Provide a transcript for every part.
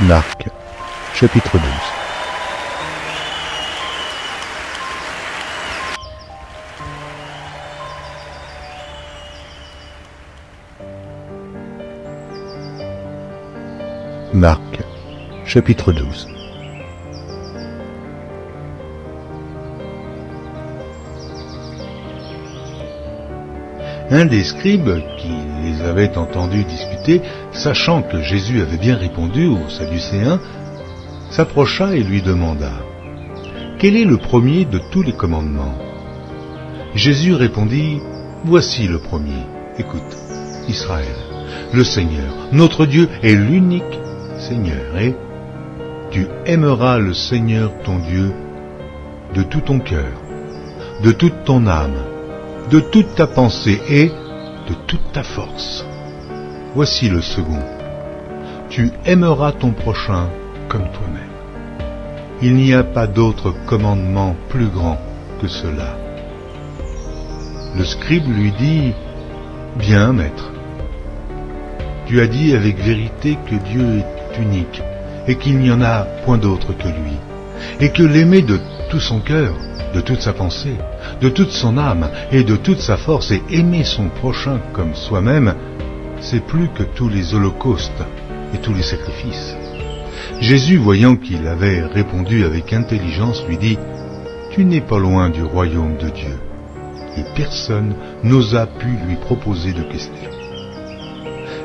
Marc, chapitre 12. Marc, chapitre 12. Un des scribes qui les avait entendus discuter, sachant que Jésus avait bien répondu aux Sadducéens, s'approcha et lui demanda « Quel est le premier de tous les commandements ?» Jésus répondit « Voici le premier. Écoute, Israël, le Seigneur, notre Dieu est l'unique Seigneur, et tu aimeras le Seigneur ton Dieu de tout ton cœur, de toute ton âme, de toute ta pensée et de toute ta force. Voici le second. Tu aimeras ton prochain comme toi-même. Il n'y a pas d'autre commandement plus grand que cela. Le scribe lui dit, « Bien, maître, tu as dit avec vérité que Dieu est unique et qu'il n'y en a point d'autre que lui, et que l'aimer de tout son cœur, de toute sa pensée, de toute son âme et de toute sa force, et aimer son prochain comme soi-même, c'est plus que tous les holocaustes et tous les sacrifices. » Jésus, voyant qu'il avait répondu avec intelligence, lui dit, « Tu n'es pas loin du royaume de Dieu. » Et personne n'osa pu lui proposer de question.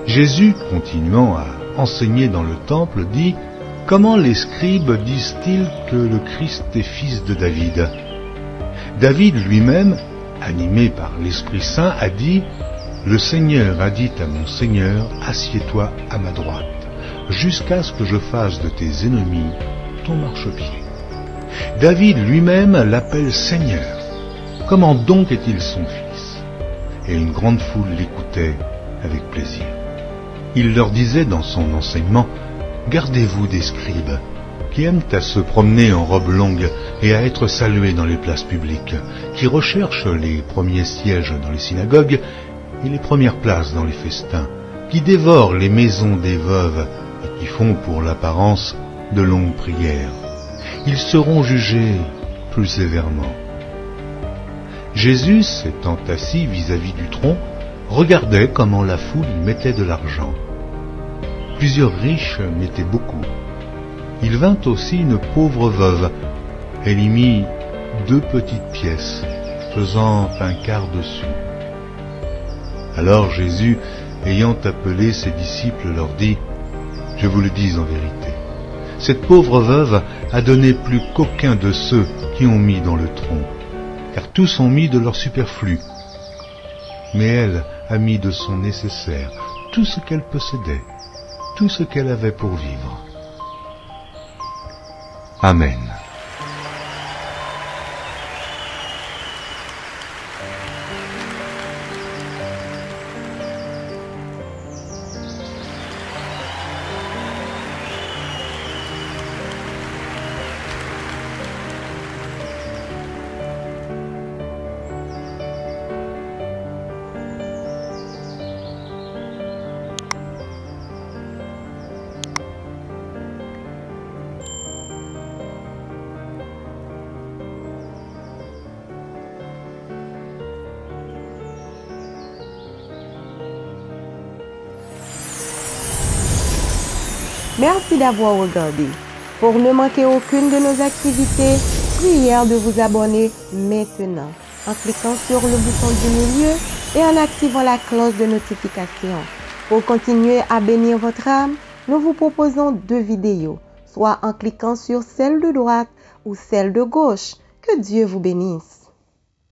Jésus, continuant à enseigner dans le temple, dit, « Comment les scribes disent-ils que le Christ est fils de David ? David lui-même, animé par l'Esprit Saint, a dit, « Le Seigneur a dit à mon Seigneur, assieds-toi à ma droite, jusqu'à ce que je fasse de tes ennemis ton marchepied. » David lui-même l'appelle Seigneur. Comment donc est-il son fils ? Et une grande foule l'écoutait avec plaisir. Il leur disait dans son enseignement, « Gardez-vous des scribes, qui aiment à se promener en robe longue et à être salués dans les places publiques, qui recherchent les premiers sièges dans les synagogues et les premières places dans les festins, qui dévorent les maisons des veuves et qui font pour l'apparence de longues prières. Ils seront jugés plus sévèrement. » Jésus, s'étant assis vis-à-vis du tronc, regardait comment la foule y mettait de l'argent. Plusieurs riches mettaient beaucoup. Il vint aussi une pauvre veuve. Elle y mit 2 petites pièces, faisant un quart de sou. Alors Jésus, ayant appelé ses disciples, leur dit, « Je vous le dis en vérité, cette pauvre veuve a donné plus qu'aucun de ceux qui ont mis dans le tronc, car tous ont mis de leur superflu. Mais elle a mis de son nécessaire, tout ce qu'elle possédait, tout ce qu'elle avait pour vivre. » Amen. Merci d'avoir regardé. Pour ne manquer aucune de nos activités, prière de vous abonner maintenant en cliquant sur le bouton du milieu et en activant la cloche de notification. Pour continuer à bénir votre âme, nous vous proposons 2 vidéos, soit en cliquant sur celle de droite ou celle de gauche. Que Dieu vous bénisse.